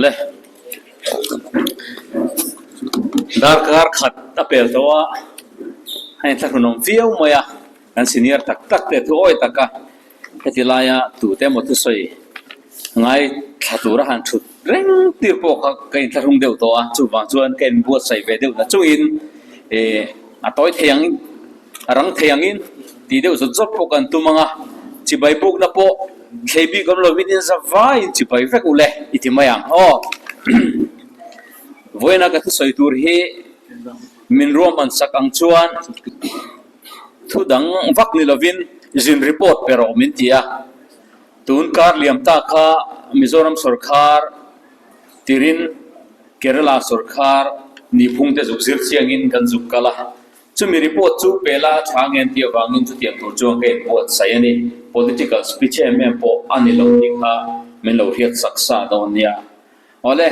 เลยดาร์การขัดตะเปิลตัวให้ทักนมเฟี้ยวมวยกันซีเนียร์ตักเตะตัวอ้อยตักกะเฮติลายตัวเต็มหมดทุกส่วนไงถ้าตัวระหันชุดเร่งตีปกกันทักรุ่งเดียวตัวจู่บางส่วนกันบวชใส่เวเดียวนะจู่อินตัวเทียงรังเทียงอินตีเดียวสุดจบปกันตัวมังจีใบปกนับปกเคบีก็เราวินิจฉัยว่าจีใบเฟกุเล่อิติมายังวันนั้นก็ทุกส่วนตัวเฮมินรวมมันสักอังชวนทุดังวักนิลวินจินรีพอร์ตเปรอมินที่ตุนการเลียมตาข้ามิโซรัมสุรคาร์ติรินเครลาสุรคาร์นิพุงเตจุกซิร์เชียงินกันจุกกะละจุมีรีพอร์ตจูเปล่าทางเงินที่วางเงินจุดเตียงตัวจวงเกินปวดใส่นี่ political speech เอ็มพออันนี้เราที่ข้ามินเราเรียกศักดิ์ศาสตร์ตอนนี้เอาเลย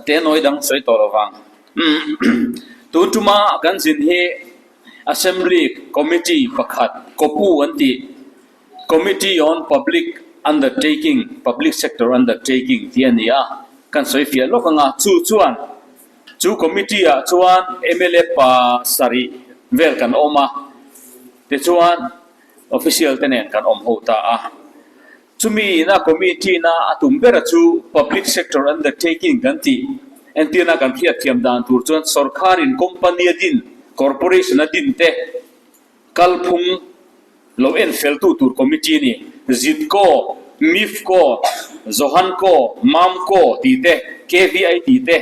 เต้นน้อยดังสวยตัวระวังตัวจุมากันสินเฮ assembly committee ประคัดกบูอันที่ committee on public undertaking public sector undertaking ที่อันนี้กันสวยเฟียโลกังจู committee จวน MLA ปาสารีเวลกันออกมาแต่จวน official เต้นกันอมหัวตาจุมีน่าคอมมิตี้น่าตุ่มเบรจู public sector undertaking กันที่เอ็นที่น่ากันที่เทียมดานตัวจวนสุรคารินคอมพานีดิน corporation ดินเตะคัลพุงโลเอ็นเฟลตูตัวคอมมิตี้นี่จิตโก้มิฟโก้โจฮันโก้มัมโก้ตีเตะ KVI ตีเตะ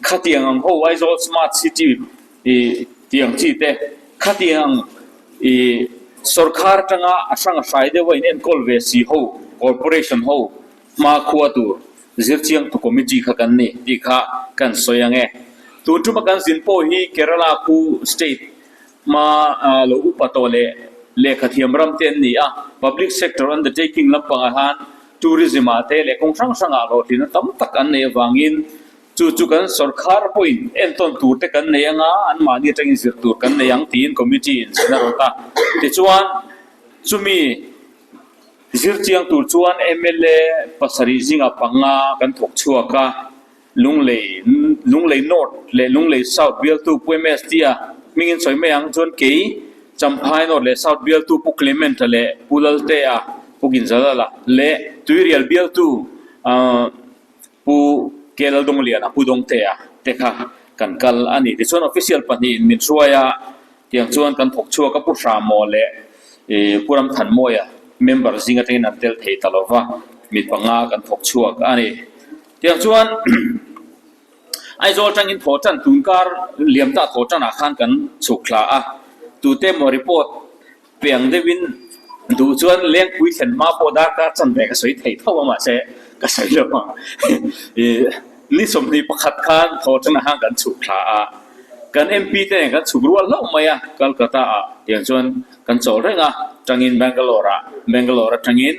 ขัดยังหัวไอโซสมาร์ทซิตี้ที่ยังจีเตะขัดยังสุรคาร์ตั้งอาสังสายเดวัยเนี่ยคอลเวซีโฮcorporation ho ma khua tu zirchiang tu committee kha kan ni ti kha kan soyange tu tu ma kan sin po hi kerala ku state ma lo upatole le khathiam ram ten ni public sector undertaking lampang han tourism ate le kong sang sanga lo tin tam tak an ne wangin chu kan sarkar point en ton tur te kan ne anga an ma ni tang zir tur kan ne yang tin committee in na rota ti chuan chumi zirchiang tur chuan MLA pasari zinga panga kan thok chua ka lunglei north le lunglei south bial tu pms tia mingin soi meang chon ke champhai north le south bial tu pu clement le pulal te pugin zala la le tuirial bial tu pu kelal dong lian pu dong te te kha kan kal ani ti chuan official pani min suaya tiang chuan kan thok chua ka pu sa mo le puram than moya member zinga te nan tel thei talova mit panga kan thok chuak ani tiang chuan ai zol tang in thotan tunkar liamta thotan a khan kan chukla tu te mo report piang devin du chuan leng pui thlen ma po da ka chan be ka soi thei thawa ma se ka sai lo ma ni som ni pakhat khan thotan a kan chukla kan MP te kan chugrual lo maya Kolkata tiang chuan kan chol renga tangin Bangalore tangin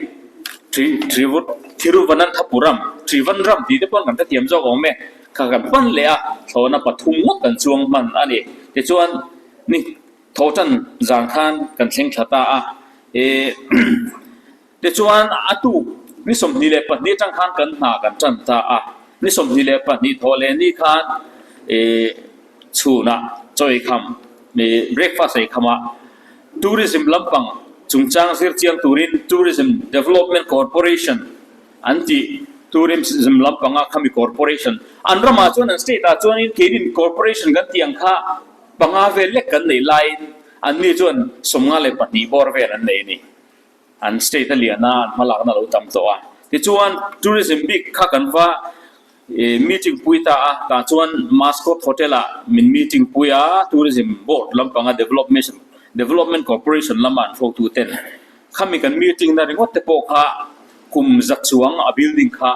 Thiruvananthapuram Trivandrum ti te pon kan ta tiam jog ome kha kan pan le thona pathum mo kan chuang man ani te chuan ni thotan jang khan kan thleng thata te chuan atu ni som ni le pa ni tang khan kan na kan chan ta ni som ni le pa ni thole ni khan chuna choi kham ni breakfast ai khama tourism lampang chungchang sirchiang turin tourism development corporation anti tourism lampanga khami corporation anrama chon an state chon in kerin corporation gan tiang kha panga vele kan nei line anni chon somnga le pati bor ve an nei ni an state aliana malak na lo tam to ti chuan tourism big kha kan wa meeting puita ta chuan mascot hotel min meeting puya tourism board lampanga development corporation laman fo tu ten khami kan meeting na ringot te po kha kum zak chuang a building kha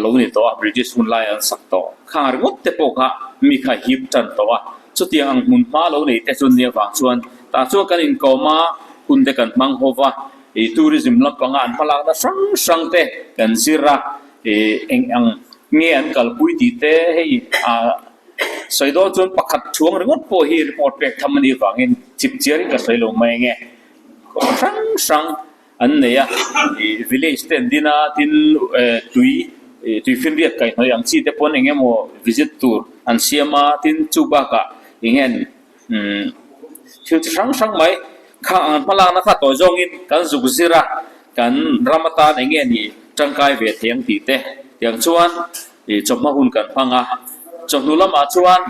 lo ni to British Hunlai an sak to kha ringot te po kha mi kha hip tan to chu tiang ang mun ma lo nei te chun nia wang chuan ta chu kan in ko ma kun de kan mang hova tourism lampanga an phalak na sang te kan zira eng ang nge an kalpui ti te hei soido chon pakhat chuang ringot po hi report pek thamani wangin chip chiaring ka soilo mai nge sang อันเนี้ยvillage เต็นดินาทินตุยฟินเรียกไก่หน่อยอย่างที่เตปอนเองโม visit tour อันเสียมาทินจูบากะเองที่ช่างไหมข้างอันพลังนะคะตัวจงอินกันสุกซิระกันรามาตานเองนี่จังกายเวทยังตีเตอย่างชวนจบมาหุ่นกันพังอ่ะจบนุลมาชวน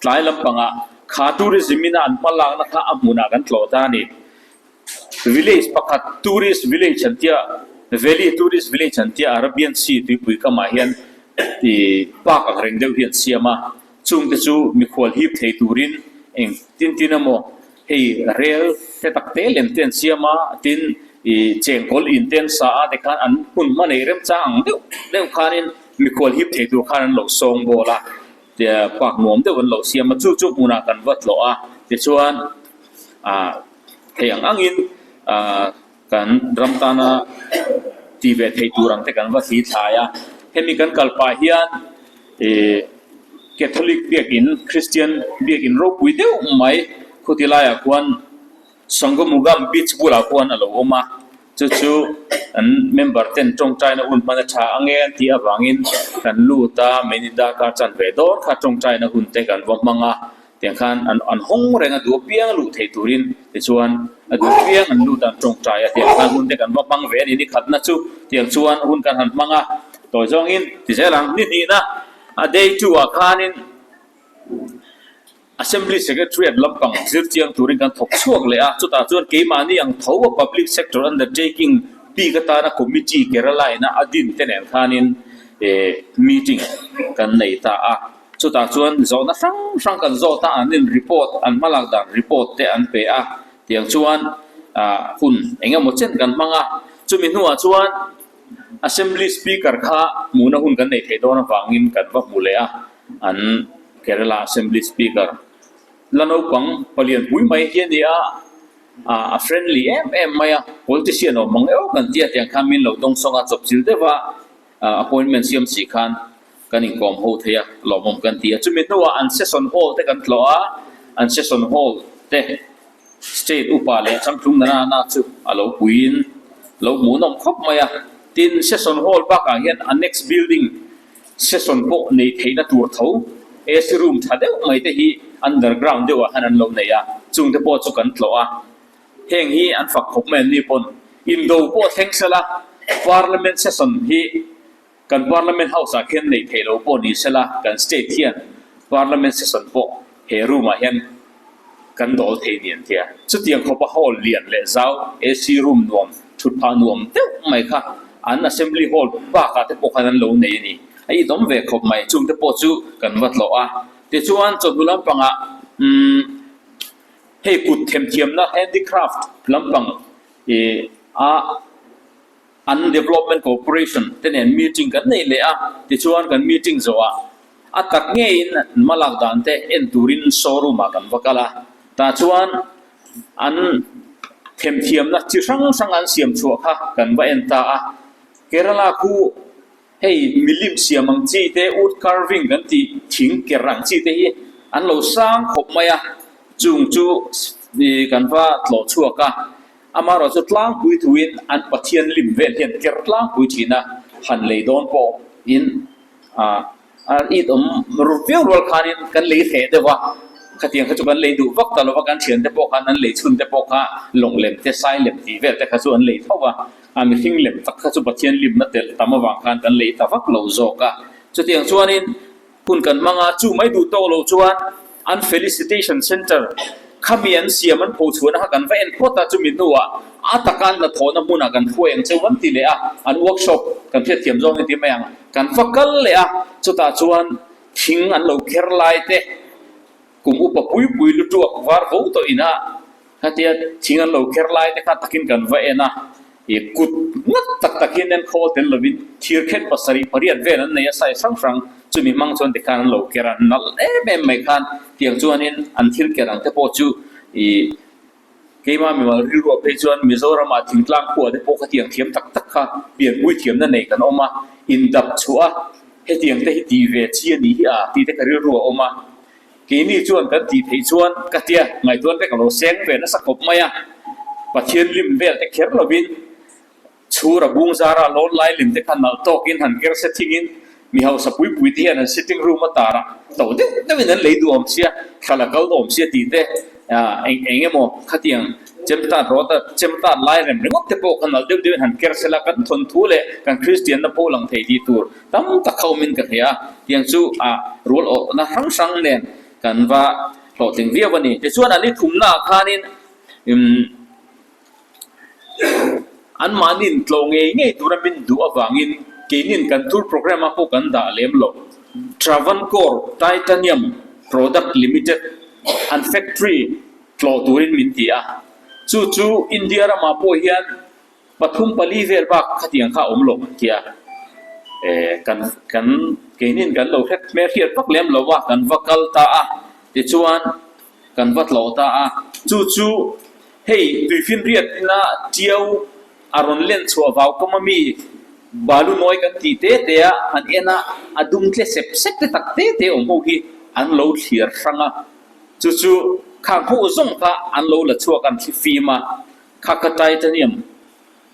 หลายลำพังอ่ะขาตูริสมินาอันพลังนะคะอับมุนากันโลตานี่ village ปักตูริส village ฉันเตีย valley tourist village ฉันเตีย Arabian Sea ตุยปุยก็มาเห็นที่ปากอะไรเดียวเห็นเสียมาจุงที่จูมีคนฮิปเทตูรินเองตินโมเฮเรียลเทตักเตลเต็นเสียมาตินเจงคอลอินเทนซาเด็กขันอันหุ่นมันเอเริ่มจางเดี๋ยวขันินมีคนฮิปเทตูขันหลอกทรงโบละเดี๋ยวปากหนวมเดี๋ยววันหลอกเสียมาจู่มุนากันวัดหลอกเดี๋ยวชวนเฮียงอังอินกันรำตานาที่เวทีตูรังแต่กันว่าสีทายเห็นมีกันกัลปาเฮียนแคทอลิกเบียกินคริสเตียนเบียกินโรควิเดียวไม่คุติลายกวนสังคมุกามบิชบุลากวนอะไรออกมาจู่อันเมมเบอร์เต็นจงใจนะหุ่นมันจะช้าอังเงินที่อวังอินกันลูตาเมนิดาการจันเวดอนข้าจงใจนะหุ่นแต่กันว่ามังเตียงขันอันห้องเรงดูเปียงลูเทตุรินที่ชวนดูเปียงอันลูตันจงใจเตียงขันหุ่นแต่กันว่ามังเวนี่ขัดนะจู่เตียงชวนหุ่นกันหันมังตัวจงอินที่เสลังนี่นะเดย์จูอาคานิน Assembly Secretary ลำปังซิร์เจียงตุรินกันทบช่วงเลยจุดอาจวนเกี่ยมานี่ยังทว่า Public Sector Undertaking ปีกตานะ Committee เกล้าไลนะอดีตเต็นแขานินmeeting กันในตาจุดอาจวนโซนสั่งกันโซตาอันนิน report อันมาลักดัน report เตอันเปเตียงชวนคุณเองก็หมดเช่นกันมังจุดมีหัวชวน Assembly Speaker ข้ามูนะหุ่นกันในเทโดนฟังอินกันว่ามูเลยอัน Kerala Assembly Speaker แล้วน้องพลียนปุ้ยไม่เห็นเนี่ยfriendly ไม่politician ออกมังกันที่ที่ยังคำมินเราต้องส่งจบสิลเดว่า appointment เสียมสีคันกันอีกกอมโฮเทียหลอมกันที่จุดมีตัวอัน session hall แต่กันหล่ออัน session hall แต่ state อุปาเลยจังทุ่งน่าจุเราปุ้ยเราหมุนอมครบไหมติน session hall บ้างเห็น annex building session พวกในเทนตัวเท่าAC room ถ้าเดี๋ยวไม่ได้ที่ underground เดี๋ยวหันเราเนี่ยจุงเดี๋ยวพอจุกันหล่อเฮงฮีอันฝักขบแม่นี่ปนอินโดพวกเฮงเสละ parliament session ฮีกัน parliament house เห็นในเทโลปนนี่เสละกัน state เทียน parliament session พวกเฮรูมาเห็นกันโดดเทียนเทียสุดที่ยังเขาไป hall เลียนเลยเจ้า AC room นวมชุดผ้านวมเดี๋ยวไม่ค่ะอัน assembly hall บ้ากันแต่พวกนั้นเราเนี่ยนี่ไอ้ดอมเวกขบไม่จุงเดี๋ยวพอจุกันวัดหล่อแต่ชวนจดบุลำปังให้กุดเทียมนะ handicraft ลำปังUndevelopment Corporation แต่เนี่ยมีจริงกันนี่เลยที่ชวนกันมีจริงจ้ะตักเงี้ยนมาลักดันแต่เอ็นตูรินโซรูมากันวักละแต่ชวนอันเทียมนะที่สังอันเสียมชัวค่ะกันว่าเอ็นตาเกล้าคูให้มิลิมเสียมังจีเตอุด carving กันที่ทิ้งเกรังจีเตอันเราสร้างขบมาจุงจูนี่กันว่าหล่อชัวกะอามาเราจะล้างปุยทวินอันปัจเจียนลิมเวนเห็นเกล้างปุยทีนะหันเลยโดนปออินอีตรูปเวลรัลคานินกันเลยเสด็จว่าขัดยังขจุกันเลยดูวักตลอดกันเฉียนแต่ปอกันนั้นเลยชุนแต่ปอกันหลงเล่มแต่ไซเล่มทีเวลแต่ขจุกันเลยเท่าว่ามีทิ้งเล่มตักขจุปัจเจียนลิมนั่นเองตามมาวางกันเลยแต่วักเราโจกะจุดที่ยังชวนนินคุณกันมังจูไม่ดูโตเราชวนอัน felicitation center ขมีอันเสียมันผู้ชวนหากันว่าเอ็นพอตาจุมินัวตะการละโถนมุนากันพูดเองเจ้าวันที่เลยอัน workshop กันเพียรเทียมจงในที่ไม่ยังกันฟักกันเลยจุดตาชวนทิ้งอันเราเคร์ไลเตกุมอุปปุยลุตัววาร์โวตัวอินะถ้าที่ทิ้งอันเราเคร์ไลเตข้าตะกินกันว่าเอ็นะกุดนักตะกินนั้นเขาเต็มเลยวินทีร์เข็นปัสสรีปริยัติเวนันเนี่ยใส่สังจุมีมังชนที่การเราเครันนั่นไม่คันที่ยังชวนนินอันที่เครันแต่พอจูเกี่ยมามีว่าริรัวเพจวนมิโซรามาถึงกลางขวดแต่พอที่ยังเทียมตักค่ะเปลี่ยนวุ้ยเทียมนั่นเองกันออกมาอินดับชัวให้ที่ยังได้ดีเวชีนี้ที่ได้การริรัวออกมาเกี่ยนี่ชวนกันที่เพจวนกันที่ไงตัวได้กับเราเสียงเวนัสกบไหมป ปะเทียนลิมเวลแต่เขียนเราบินชูระบุงซาระล้นไล่ลิมแต่ขันเราตกินหันเกลือเซติงินมีเฮาสปุยปุยที่นั่น sitting room มาตาระตัวเด็กนั่นเป็นนั่นเลยดูอมเสียขลังเขาดูอมเสียตีเต้เองโมขัดยังเจมตารอดเจมตาไล่เรื่องงบเทปโอขันเราเดี๋ยวหันเกลือเซลักันทนทุเล่กันคริสเตียนนับโพลังเทดีตัวตั้มตะเขามินกันเฮียยังสู้รูลอนะทั้งสังเนี่ยกันว่าหลอดถึงเรียกวันนี้แต่ส่วนอันนี้ถุงหน้าคานินอันมานินตรงเงี้ยตัวนั้นเป็นดูอวังอินกินกันทุกโปรแกรมมาพวกกันด่าเลี้ยมหลอก Travancore Titanium Product Limited and Factory โคลตูรินมินตีจู่อินเดียรามาพูเฮียนปฐุมปลีเวลบักขัดยังข้าอมหลงเกียกันกินกันเราแค่เมื่อเทียบพักเลี้ยมเราว่ากันวักลตาติจวนกันวัดเหล่าตาจู่เฮ้ยดูฟินเรียดนะเจียวอารมณ์เล่นชัวร์เขาก็มามีบาลูน้อยกันตีเตะอันเอ็นะอดุมเคลเซปเซ็ตตักเตะอมโมกีอันเราเขียนสังจู่ข้างผู้ส่งพระอันเราละชัวกันที่ฟีมาข้ากระจายจะเนี่ย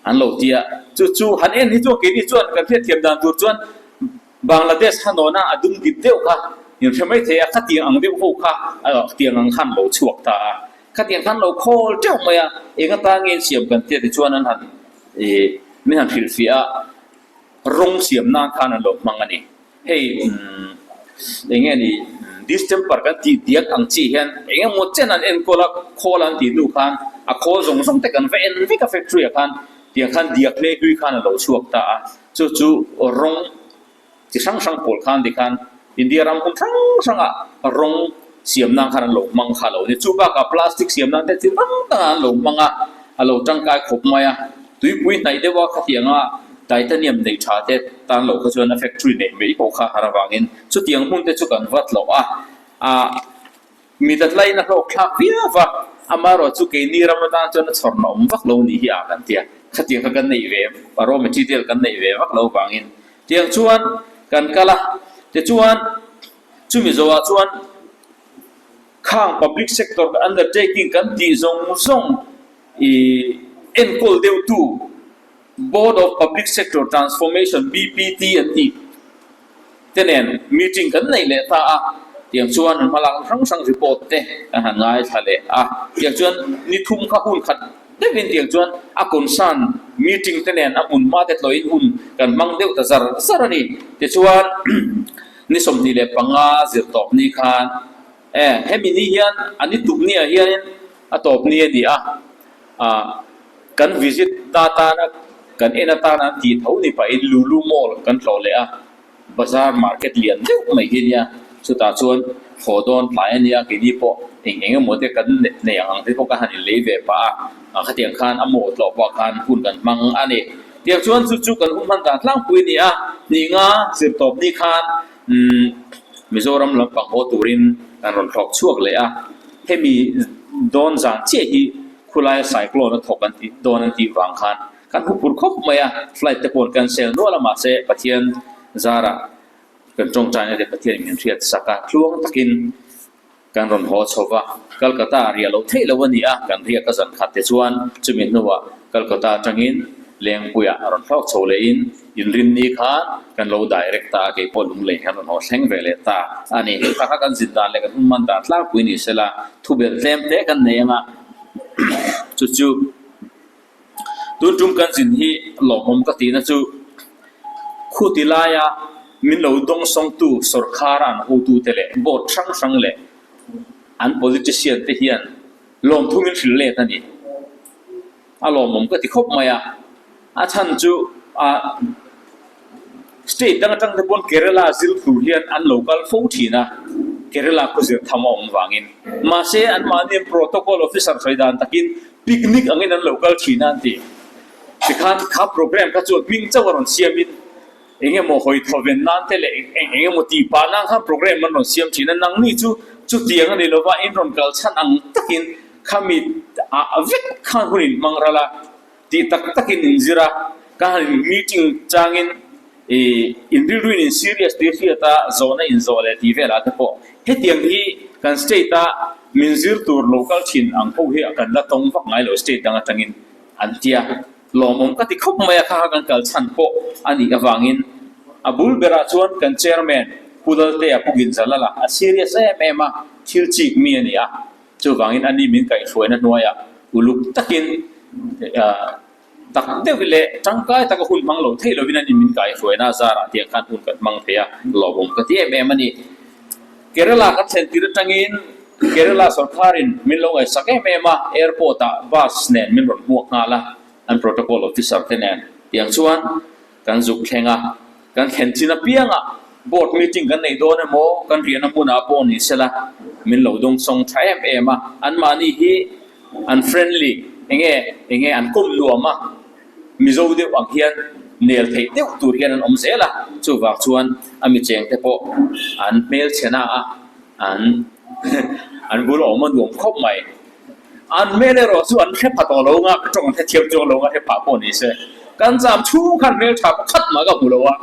อันเราเดียจู่หันเอ็นที่ตัวกินที่จวนกันเทียบดันตัวจวนบังลาเทศฮันโนนาอดุมดิบเดียวค่ะยังทำไม่เทียขัดยังอังเดียวคู่ค่ะเตียงอังขันเราชัวตาขัดยังขันเราโคเจ้าเมียเองก็ตาเงินเสียบกันเทียที่จวนนั้นหันไม่หันฟิลฟิอารงเสียมนาคานันหลบมังอันนี้เฮ้ยอย่างเงี้ยนี่ดิสเทมเปอร์กันตีเดียกอังจีเห็นอย่างเงี้ยหมดเช่นนั้นเอ็นโคลักโคลันตีดูคันโคส่งแต่กันเอ็นวิกาเฟคทรีคันเดียกคันเดียกเล็กด้วยคันเราชวกตาจู่รงที่ช่างปวดคันดีคันอินเดียรำคนช่างรงเสียมนาคานันหลบมังคาเราเนี่ยจู่บ้ากับพลาสติกเสียมนาแต่ที่ตั้งหลบมังเราจังกายขบมายตุยปุยไหนได้ว่าขัดยังไทเทเนียมในชาเตตานโลกชวนแฟคทรีเนี่ยไม่พอค่าฮาราวังอินสุดยังหุ่นเตจุกันวัดโลมีแต่ไล่นักโลกขับวิ่งว่าอามารอจุกนีรำตานจนสอนนมวักโลนี่ฮิอากันเตียขัดยังกันในเวฟปารมจิตเดียกันในเวฟวักโลวังอินเตียงชวนกันกะละเตชวนจุมิโซวชวนข้าง public sector undertaking กันดีซงเอ็นโคลเดวตูBoard of Public Sector Transformation BPT&T เจนเนี่ยมีจริงกันในเลต้าเตียงชวนมาลังทั้งสังรีพอร์ตเตะหันง่ายทะเลเตียงชวนนิทุ่มข้าหุ่นขัดได้เป็นเตียงชวนกุนซันมีจริงเจนเนี่ยอุ่นมาเด็ดลอยอุ่นกันมังเดียวแต่ซาร์นี่เตียงชวนนี่สมนี่เลยปังอาจิตตอบนี่คันเฮมินี่ยันอันนี้ตุกนี่ยันตอบนี่ดีกันวิสิตตาตานะกันเอ็นตานันทีเท่านี้ไปลูลูมอลกันโหลเลยบาซาร์มาร์เก็ตเลียนเจ้าไม่เห็นเนี่ยสุดท้ายชวนขอโดนหลายเนี่ยกินนี่พอเองก็หมดกันในอย่างที่พวกกันหันเลเวป้าขัดเตียงคันอโมดหลอกว่าคันพูดกันมังอันนี้เตียงชวนจู่กันมันต่างล่างปุยนี่นี่งาสืบตบนี่คันมิโซรัมลำปังโฮตูรินกันรอนทอกช่วงเลยให้มีโดนจานเชี่ยฮีคุไลไซโคลนถกกันที่โดนอันที่วางคันกันผู้ปกครองมาไฟล์ตะโกนกันเซลนัวละมาเสปะเทียนซาระกันจงใจในเด็กปะเทียนมีเทียดสักการช่วงตะกินกันรอนหัวชาวกัลกัตตาเรียลเทลวันนี้กันเรียกกันขัดเตชวนจุมินนัวกัลกัตตาจังอินเลี้ยงปุยรอนทอกโชเลอินยินรินนี้ค่ะกันเราไดเรกตาเกี่ยวลุงเลี้ยงรอนหัวเซ็งเวเลตาอันนี้ถ้ากันจินดาเลยกันมันตัดลากปุยนี่เสละทุเบลเต็มเตกันเนี่ยมาจู่ตัวจุ่มกันสินที่หลอกผมก็ตีนะจู่คู่ที่ลายมินเราดงส่งตู้สุรคารันอูตู้เตะบทช่างเลยอัน politician ที่เฮียนลมทุ่มินฟิลเล่ตันนี่หลอกผมก็ที่คบมาฉันจู่state ตั้งแต่บนเครลาซิลทูเฮียนอัน local ฟูทีนะเครลาก็จะทำออกวางินมาเสียอันมาเนี่ย protocol officer ใส่ด่านตะกินปิกนิกอันนี้นั่น local ทีนั่นทีสิคันขับโปรแกรมก็จะวิ่งเจ้าวันเสียมินเองก็มองหอยทวินนั่นเท่าไรเองก็มองตีปานั่งขับโปรแกรมมันวันเสียมทีนั่นนั่งนี่จู่เตียงอันนี้เราว่าอินโดนกัลชันอังตะกินขามีวิกขันคนนี้มังระละตีตะกินอินจิระการมีติ้งจางอินอินดิรูอินซีเรียสที่ที่ตาโซนอินโซเลตีเวลาเท่าพอเฮตียงที่กันสเตต้า min zir tur local chin ang ho hi akan la tong vak ngai lo state dang atangin antia lomom ka ti khop mai kha kan kal chan po ani awangin abul bera chuan kan chairman pudal te apugin zalala a serious ema thil chik mi ani a chu wangin ani min kai hruaina hnuaia uluk takin tak devile tangkai tak hul mang lo thei lo binan min kai hruaina zara ti kan hun kan mang thea lobom ka ti em ani Kerala kan sentir tangin Kerala sarkarin min lo ai sake mema airport a bus nen min ron muak ngala an protocol officer tenen yang chuan kan zuk thenga kan khenchina pianga board meeting kan nei don mo kan rian amuna po ni sela min lo dong song thaem ema an mani hi unfriendly enge an kum luama mizo de wang hian nel thei deuh tur hian an om zela chu wak chuan ami cheng te po an mail chena a an bul om an khop mai an mail ro chu an khe phato lo nga chong the thiam chong lo nga he pa po ni se kan jam thu khan mail tha khat ma ga bulowa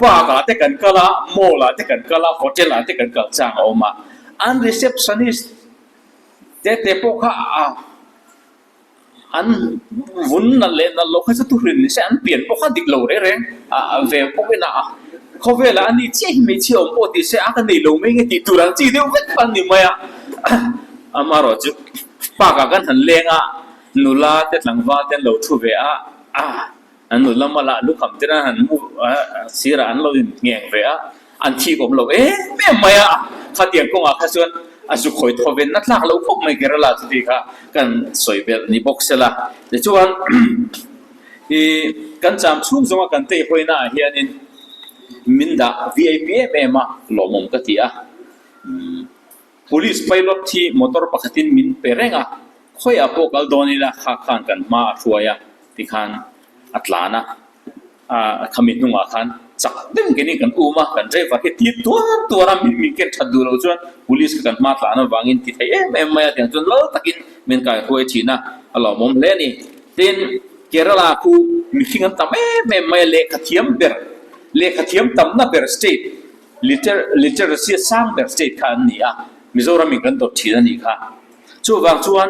pa ga te kan kala mo la te kan kala hotel la te kan kal chang oma an receptionist te po kha an vun na le na lo kha tu rin ni se an pian po kha dik lo re ve po na kho ve la ani che me che om po ti se a ka nei lo me nge ti tu rang chi deu vet pan ni ma ya amaro chu pa ka kan han lenga nula te tlangwa ten lo thu ve a an nula mala lu kham te na han mu sira an lo in ngeng ve a an thi kom lo me ma ya kha tiang ko nga kha chuan azu khoi thoven na tlak lo khop mai Kerala chu ti kha kan soibel ni boxela te chuan i kan cham chung zonga kan te hoina hianin minda VIP ema lomom ka ti a police pilot thi motor pakhatin min perenga khoya po kal donila kha khan kan ma thuaya ti khan atlana khamit nunga khan chak dem geni kan uma kan driver ke ti tua min ken thadu lo chuan police kan ma tlana wangin ti thei em ma ya chun lo takin min kai hoi thina alo mom le ni tin Kerala ku mi thingan tam em ma le khathiam ber le khathiam tam na ber state literacy sam ber state khan ni a Mizoram mi kan to thina ni kha chu wang chuan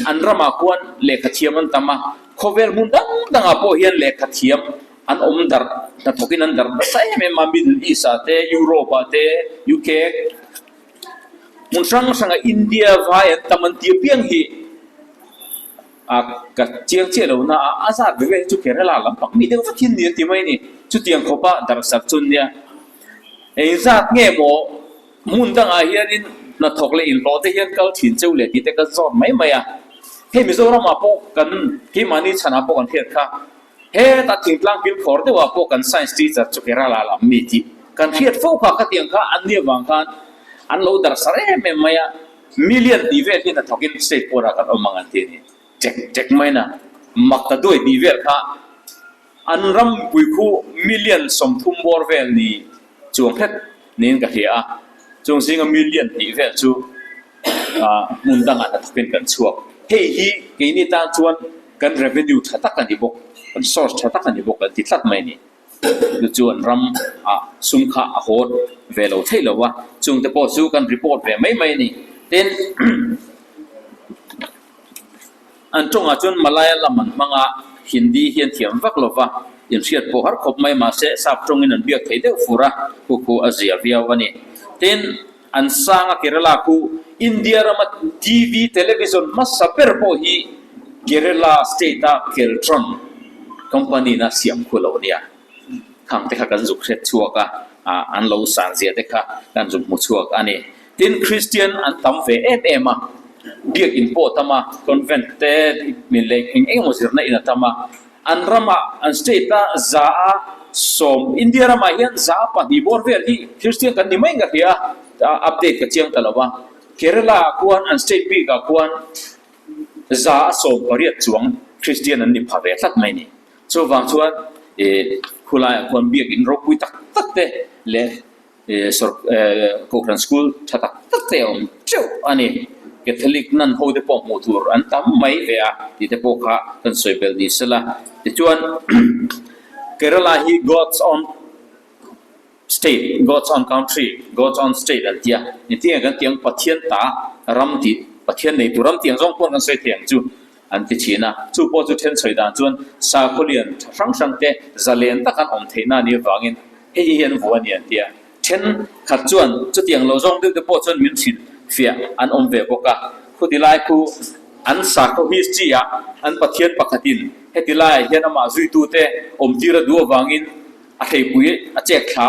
anrama kuan le khathiam an tama khovel mun dang a po hian le khathiam an dar na thokin an dar sai me ma Middle East ate Europe ate UK mun sang India vai taman ti piang hi ka chiang che lo na azat ve chu Kerala lam pak mi deu thin ni ti mai ni chu tiang khopa dar sak chun nia ei zat nge mo mun dang a hianin na thokle in lo te hian kal thin cheu le ti te ka zot mai a he Mizoram ma po kan ki mani chana po kan thiat kha he ta thingtlang bil khor de wa po kan science teacher chu Kerala lam mi ti kan thiat fo kha ka tiang kha an ni wang khan an lo dar sare me maya million divel in a thokin state pora kan omangan ti ni check mai na makta doi divel kha an ram pui khu million som thum bor vel ni chuang phet nin ka hia chung singa million divel chu mundang an thokin kan chuak hei hi ke ni ta chuan kan revenue thatak kan ibok kan source thatak kan ibok kan titlat mai ni lu chuan ram sum kha a hot velo thailo wa chung te po chu kan report ve mai ni ten an chunga chun Malayalam man manga Hindi hian thiam vak lova in riat po har khop mai ma se sap trong in an biak thei deuh fura ku azia viawani ten an sanga Kerala ku India rama TV television masaper po hi Kerala state a Keltron company na siam khulo nia khang te kha kan zuk set chuaka an lo san zia te kha kan zuk mu chuak ani tin Christian an tam ve ema biak in po tama convent te min le eng mo sirna ina tama an rama an state ta za som India rama hian za pa di bor vel hi Christian kan ni mai nga hia update ka chiang talawa Kerala kuan an state bi ka kuan za som pariat chuang Christian an ni phave thlat mai ni so wang chuan khulai kon biak in ro pui tak te le Cochrane school thatak te om cheu ani Catholic nan ho de po mo tur an tam mai ve a ti te po kha kan soibel ni sela ti chuan Kerala hi God's own state God's own country God's own state อันเดียนี่ที่กันเตียงปะเทียนตารำติปะเทียนในตัวรำเตียงร่องพวนกันใส่เตียงจูอันที่ชีนะจูพอจูเทียนใส่ดานจวนซาคุเลียนทั้งสังเตจะเลียนตะกันอมเทน่านี่ฟังอินเฮียนวัวเนี่ยเดียเช่นขัดจวนจุดเตียงเราร่องด้วยพอจวนมินชินเฟียอันอมเวบกะคุดีไลคูอันสาคุฮิสจียอันปะเทียนปะขัดินเฮติไลเฮียนมาจุยตูเตอมตีระดัวฟังอินอาเทปุยอาเจกขา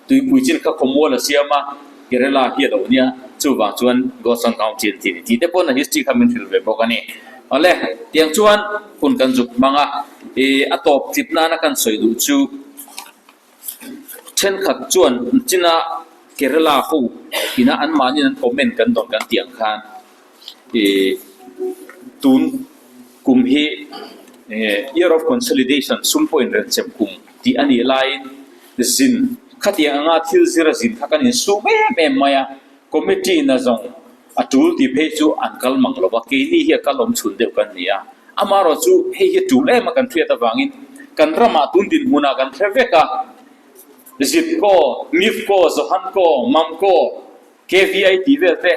ตุยปุยจินข้าขโมยละเสียมาเกเรลาเฮียเหล่านี้จูบางจวนก็สังกัดจีนที่เดปอนฮิสตรีคำมินฟิลเวบอกกันนี่เอาเลยเตียงจวนคุณกันจุกมังอ่ะอัตบทิพนานักันสวยดูจูเช่นขัดจวนจินะเกเรลาหูกินะอันมานี่นั้นคอมเมนต์กันตอนกันเตียงคานตุนกุมเฮyear of consolidation sum point ren chem kum ti ani line zin khatia anga thil zira zin thakan in su me maya committee na zong atul ti phe chu ankal manglowa ke ni hi kalom chhun deu kan nia amaro chu he hi tu le ma kan thria ta wangin kan rama tun din huna kan threveka zip ko mif ko zohan ko mam ko kvi ti ve te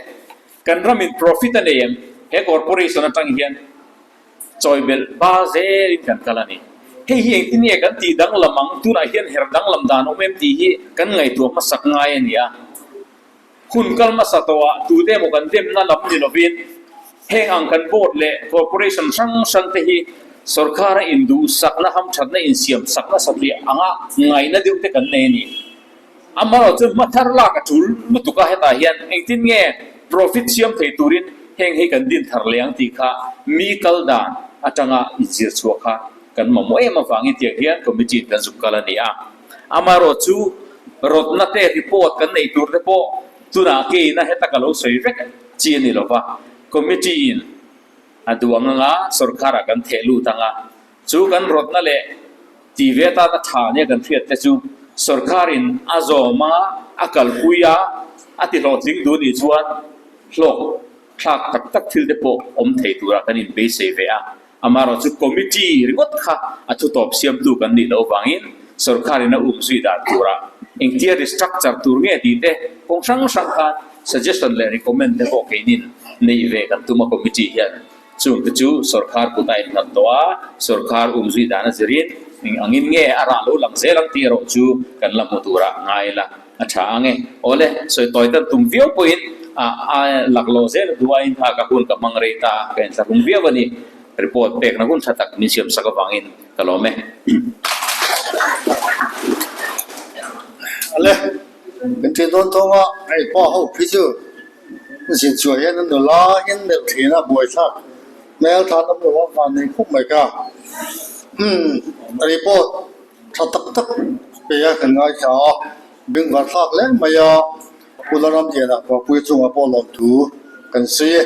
kan ramin profit anem he corporation atang hian joy bel ba ze kan kalani hei hi tin ye kan ti dang lamang tu na hian her dang lam dan omem ti hi kan ngai tu ma sak ngai ania hun kal ma satwa tu de mo kan dem na lam ni lovin heng ang kan board le corporation sang te hi sarkar indu sakna ham thatna in siam sakna sabri anga ngai na deu te kan le ni amaro chu mathar la ka thul mutuka heta hian eng tin nge profit siam thei turin heng he kan din thar leang ti kha mi kal dan atanga izir chuakha kan mamoi ma wangi ti hian committee kan zukala ni a amaro chu rotna te report kan nei tur te po tuna ke na heta kalo soi rek chi ni lova committee in aduanga nga sarkara kan thelu tanga chu kan rotna le ti veta ta tha ne kan thiat te chu sarkarin azoma akal puya ati lo jing du ni chuan hlok thak tak tak thil te po om thei tura kan in be se ve a amaro chu committee rigot kha athu top siam tu kan ni lo wangin sarkarin na sui da tura engtia structure tur nge ti te kong sang kha suggestion le recommend te ko keinin nei ve kan tuma committee hian chung te chu sarkar ku tai na towa sarkar sui da na zirin angin nge ara lo lang zelang ti ro chu kan lam tura ngai la acha ange ole soi toy tan tum view point lạc lô sẽ đuôi ha các hun các mang rita cái sa hung vía vani report pek na hun satak ni siam sa kawangin kalome ale cái chuyện đó thôi mà ai bỏ hậu phía trước cái chuyện chuyện hiện nó là hiện được thì là buổi sáng nếu thà nó được vào này không mấy cả report thật tất tất bây giờ cần ai cho đừng vào phát lên mà giờ ผู้รับเงินก็ผู้ส่งมาปลอมถูกันเสีย